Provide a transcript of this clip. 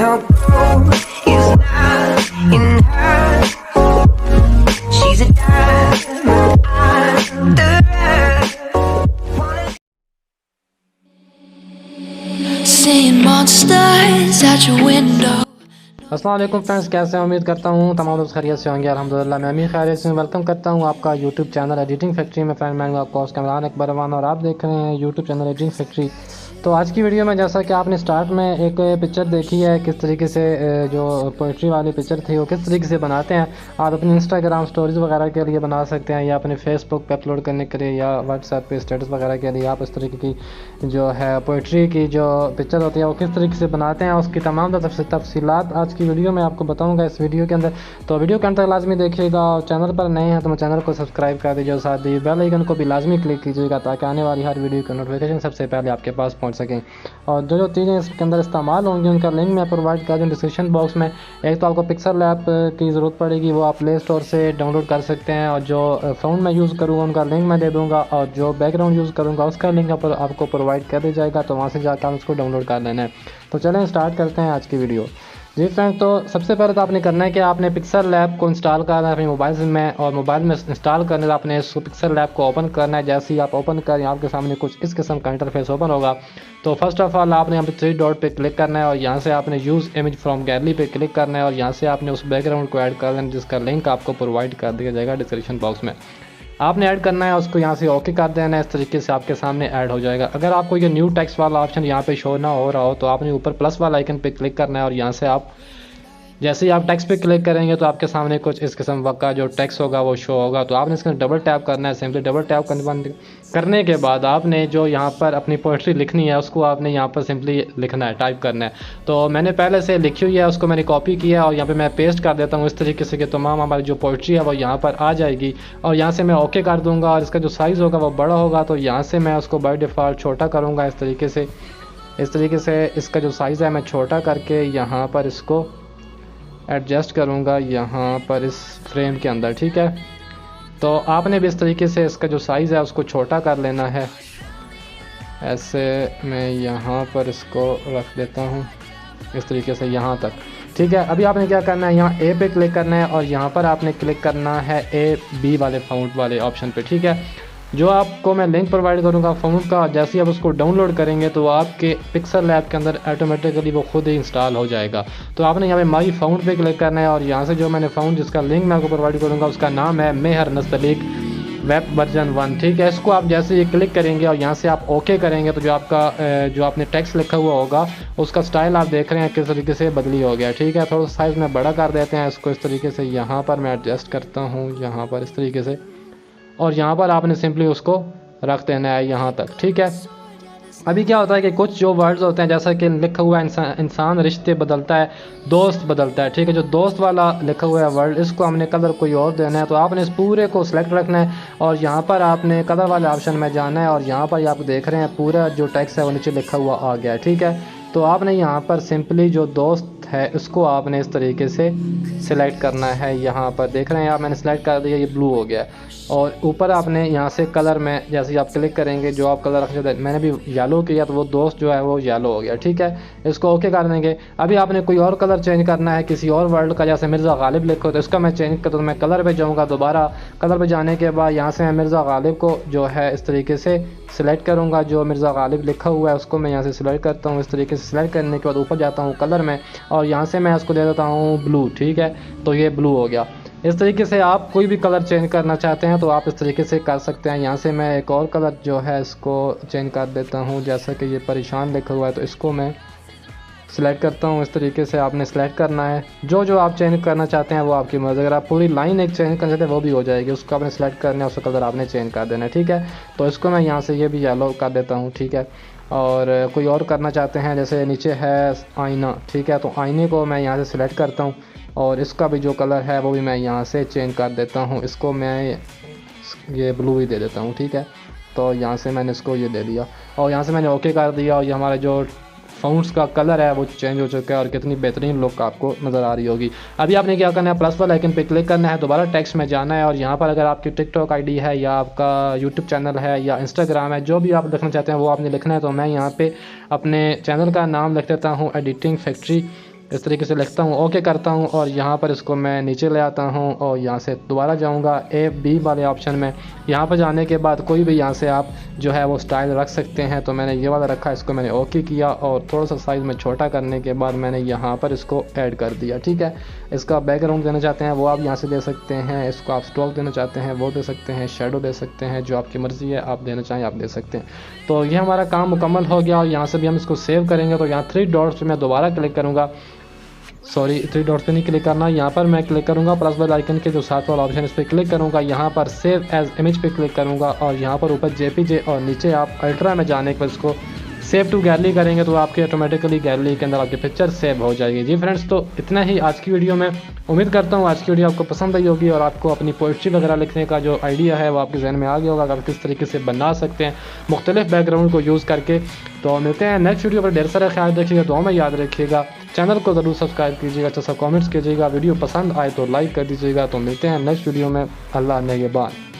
Now gold is not in her. She's a diamond under her. Seeing monsters out your window. अस्सलाम वालेकुम friends, कैसे हैं? उम्मीद करता हूँ तमाम लोग खैरियत से होंगे। अल्हम्दुलिल्लाह मैं भी खैरियत से हूँ। वेलकम करता हूँ आपका यूट्यूब चैनल एडिटिंग फैक्ट्री में। फ्रेंड मैं हूँ आपका होस्ट कैमरामैन अकबर रवान और आप देख रहे हैं यूट्यूब चैनल एडिटिंग फैक्ट्री। तो आज की वीडियो में जैसा कि आपने स्टार्ट में एक पिक्चर देखी है, किस तरीके से जो पोइट्री वाली पिक्चर थी वो किस तरीके से बनाते हैं। आप अपनी इंस्टाग्राम स्टोरीज़ वगैरह के लिए बना सकते हैं या अपने फेसबुक पे अपलोड करने के लिए या व्हाट्सएप पे स्टेटस वगैरह के लिए आप इस तरीके की जो है पोइट्री की जो पिक्चर होती है वो किस तरीके से बनाते हैं, उसकी तमाम तफसीलात आज की वीडियो में आपको बताऊँगा इस वीडियो के अंदर। तो वीडियो के अंदर लाजमी देखिएगा और चैनल पर नए हैं तो चैनल को सब्सक्राइब कर दीजिए और साथ ही बेल आइकन को भी लाजमी क्लिक कीजिएगा ताकि आने वाली हर वीडियो की नोटिफिकेशन सबसे पहले आपके पास पहुँच सकें। और जो चीज़ें इसके अंदर इस्तेमाल होंगी उनका लिंक मैं प्रोवाइड कर दूँ डिस्क्रिप्शन बॉक्स में। एक तो आपको पिक्सेलैप की ज़रूरत पड़ेगी, वो आप प्ले स्टोर से डाउनलोड कर सकते हैं, और जो फाउंट मैं यूज़ करूँगा उनका लिंक मैं दे दूँगा, और जो बैकग्राउंड यूज़ करूँगा उसका लिंक आपको प्रोवाइड कर दिया जाएगा, तो वहाँ से जाकर आप उसको डाउनलोड कर लेना है। तो चलें स्टार्ट करते हैं आज की वीडियो। जी फ्रेंड, तो सबसे पहले तो आपने करना है कि आपने पिक्सेलैप को इंस्टॉल करना है अपने मोबाइल में, और मोबाइल में इंस्टॉल करने से आपने इस पिक्सेलैप को ओपन करना है। जैसे ही आप ओपन करें आपके सामने कुछ इस किस्म का इंटरफेस ओपन होगा। तो फर्स्ट ऑफ ऑल आपने यहाँ पे 3 डॉट पे क्लिक करना है और यहाँ से आपने यूज़ इमेज फ्रॉम गैलरी पे क्लिक करना है और यहाँ से आपने उस बैकग्राउंड को ऐड कर लेना जिसका लिंक आपको प्रोवाइड कर दिया जाएगा डिस्क्रिप्शन बॉक्स में। आपने ऐड करना है, उसको यहाँ से ओके कर देना है। इस तरीके से आपके सामने ऐड हो जाएगा। अगर आपको ये न्यू टेक्स्ट वाला ऑप्शन यहाँ पे शो ना हो रहा हो तो आपने ऊपर प्लस वाला आइकन पे क्लिक करना है और यहाँ से आप जैसे ही आप टेक्स्ट पे क्लिक करेंगे तो आपके सामने कुछ इस किस्म का जो टेक्स्ट होगा वो शो होगा। तो आपने इसका डबल टैप करना है। सिंपली डबल टैप करने के बाद आपने जो यहाँ पर अपनी पोइट्री लिखनी है उसको आपने यहाँ पर सिंपली लिखना है, टाइप करना है। तो मैंने पहले से लिखी हुई है, उसको मैंने कॉपी किया है और यहाँ पे मैं पेस्ट कर देता हूँ इस तरीके से कि तमाम हमारी जो पोइट्री है वो यहाँ पर आ जाएगी। और यहाँ से मैं ओके कर दूँगा और इसका जो साइज़ होगा वो बड़ा होगा, तो यहाँ से मैं उसको बाय डिफ़ॉल्ट छोटा करूँगा। इस तरीके से इसका जो साइज़ है मैं छोटा करके यहाँ पर इसको एडजस्ट करूँगा यहाँ पर इस फ्रेम के अंदर, ठीक है। तो आपने भी इस तरीके से इसका जो साइज़ है उसको छोटा कर लेना है। ऐसे मैं यहाँ पर इसको रख देता हूँ इस तरीके से यहाँ तक, ठीक है। अभी आपने क्या करना है, यहाँ ए पे क्लिक करना है और यहाँ पर आपने क्लिक करना है बी वाले फाउंट वाले ऑप्शन पे, ठीक है। जो आपको मैं लिंक प्रोवाइड करूँगा फाउंट का, जैसे ही आप उसको डाउनलोड करेंगे तो आपके पिक्सेलैप के अंदर ऑटोमेटिकली वो खुद ही इंस्टॉल हो जाएगा। तो आपने यहाँ पे माई फाउंट पे क्लिक करना है और यहाँ से जो मैंने फाउंट जिसका लिंक मैं आपको प्रोवाइड करूँगा उसका नाम है मेहर नस्तलीक वेब वर्जन 1, ठीक है। इसको आप जैसे ही क्लिक करेंगे और यहाँ से आप ओके करेंगे तो जो आपका जो आपने टेक्स्ट लिखा हुआ होगा उसका स्टाइल आप देख रहे हैं किस तरीके से बदली हो गया, ठीक है। थोड़ा साइज़ में बड़ा कर देते हैं इसको इस तरीके से। यहाँ पर मैं एडजस्ट करता हूँ यहाँ पर इस तरीके से, और यहाँ पर आपने सिंपली उसको रख देना है यहाँ तक, ठीक है। अभी क्या होता है कि कुछ जो वर्ड्स होते हैं जैसा कि लिखा हुआ है इंसान रिश्ते बदलता है, दोस्त बदलता है, ठीक है। जो दोस्त वाला लिखा हुआ है वर्ड, इसको हमने कलर कोई और देना है। तो आपने इस पूरे को सिलेक्ट रखना है और यहाँ पर आपने कलर वाले ऑप्शन में जाना है और यहाँ पर आप देख रहे हैं पूरा जो टेक्स्ट है वो नीचे लिखा हुआ आ गया, ठीक है। तो आपने यहाँ पर सिंपली जो दोस्त है इसको आपने इस तरीके से सिलेक्ट करना है। यहाँ पर देख रहे हैं आप, मैंने सिलेक्ट कर दिया, ये ब्लू हो गया। और ऊपर आपने यहाँ से कलर में जैसे ही आप क्लिक करेंगे जो आप कलर रखना चाहते हैं, मैंने भी येलो किया तो वो दोस्त जो है वो येलो हो गया, ठीक है। इसको ओके कर देंगे। अभी आपने कोई और कलर चेंज करना है किसी और वर्ड का, जैसे मिर्ज़ा गालिब लिखो तो इसका मैं चेंज करता हूँ। मैं कलर पे जाऊँगा, दोबारा कलर पे जाने के बाद यहाँ से मैं मिर्ज़ा गालिब को जो है इस तरीके से सिलेक्ट करूँगा। जो मिर्ज़ा गालिब लिखा हुआ है उसको मैं यहाँ से सिलेक्ट करता हूँ। इस तरीके से सिलेक्ट करने के बाद ऊपर जाता हूँ कलर में और यहाँ से मैं उसको दे देता हूँ ब्लू, ठीक है। तो ये ब्लू हो गया। इस तरीके से आप कोई भी कलर चेंज करना चाहते हैं तो आप इस तरीके से कर सकते हैं। यहाँ से मैं एक और कलर जो है इसको चेंज कर देता हूँ, जैसा कि ये परेशान लिखा हुआ है तो इसको मैं सिलेक्ट करता हूँ। इस तरीके से आपने सिलेक्ट करना है। जो आप चेंज करना चाहते हैं वो आपकी मर्ज़ी। अगर आप पूरी लाइन एक चेंज करना चाहते हैं वो भी हो जाएगी, उसको आपने सिलेक्ट करना है, उसका कलर आपने चेंज कर देना है, ठीक है। तो इसको मैं यहाँ से ये भी येलो कर देता हूँ, ठीक है। और कोई और करना चाहते हैं जैसे नीचे है आईना, ठीक है। तो आईने को मैं यहाँ से सिलेक्ट करता हूँ और इसका भी जो कलर है वो भी मैं यहाँ से चेंज कर देता हूँ। इसको मैं ये ब्लू ही दे देता हूँ, ठीक है। तो यहाँ से मैंने इसको ये दे दिया और यहाँ से मैंने ओके कर दिया और ये हमारा जो फाउंट्स का कलर है वो चेंज हो चुका है और कितनी बेहतरीन लुक आपको नज़र आ रही होगी। अभी आपने क्या करना है, प्लस वाला आइकन पे क्लिक करना है, दोबारा टेक्स्ट में जाना है और यहाँ पर अगर आपकी टिकटॉक आईडी है या आपका यूट्यूब चैनल है या इंस्टाग्राम है, जो भी आप लिखना चाहते हैं वो आपने लिखना है। तो मैं यहाँ पे अपने चैनल का नाम लिख देता हूँ एडिटिंग फैक्ट्री इस तरीके से लिखता हूँ, ओके करता हूँ और यहाँ पर इसको मैं नीचे ले आता हूँ और यहाँ से दोबारा जाऊँगा A-B वाले ऑप्शन में। यहाँ पर जाने के बाद कोई भी यहाँ से आप जो है वो स्टाइल रख सकते हैं, तो मैंने ये वाला रखा, इसको मैंने ओके किया और थोड़ा सा साइज़ में छोटा करने के बाद मैंने यहाँ पर इसको ऐड कर दिया। ठीक है, इसका बैकग्राउंड देना चाहते हैं वो आप यहाँ से दे सकते हैं, इसको आप स्ट्रोक देना चाहते हैं वो दे सकते हैं, शेडो दे सकते हैं, जो आपकी मर्ज़ी है आप देना चाहें आप दे सकते हैं। तो ये हमारा काम मुकम्मल हो गया और यहाँ से भी हम इसको सेव करेंगे। तो यहाँ 3 डॉट्स पे मैं दोबारा क्लिक करूँगा, सॉरी 3 डॉट्स पे नहीं क्लिक करना, यहाँ पर मैं क्लिक करूँगा प्लस वाले आइकन के जो साथ वाला ऑप्शन, इस पर क्लिक करूँगा, यहाँ पर सेव एज इमेज पे क्लिक करूँगा और यहाँ पर ऊपर JPG और नीचे आप अल्ट्रा में जाने पर इसको सेव टू गैलरी करेंगे तो आपके ऑटोमेटिकली गैलरी के अंदर आपकी पिक्चर सेव हो जाएगी। जी फ्रेंड्स, तो इतना ही आज की वीडियो में। उम्मीद करता हूँ आज की वीडियो आपको पसंद आई होगी और आपको अपनी पोइट्री वगैरह लिखने का जो आइडिया है वो आपके जहन में आ गया होगा, आप किस तरीके से बना सकते हैं मुख्तलिफ बैकग्राउंड को यूज़ करके। तो मिलते हैं नेक्स्ट वीडियो पर, ढेर सारा ख्याल रखिएगा, दुआ में याद रखिएगा, चैनल को ज़रूर सब्सक्राइब कीजिएगा, अच्छा सा कॉमेंट्स कीजिएगा, वीडियो पसंद आए तो लाइक कर दीजिएगा। तो मिलते हैं नेक्स्ट वीडियो में, अल्लाह नेगेबान।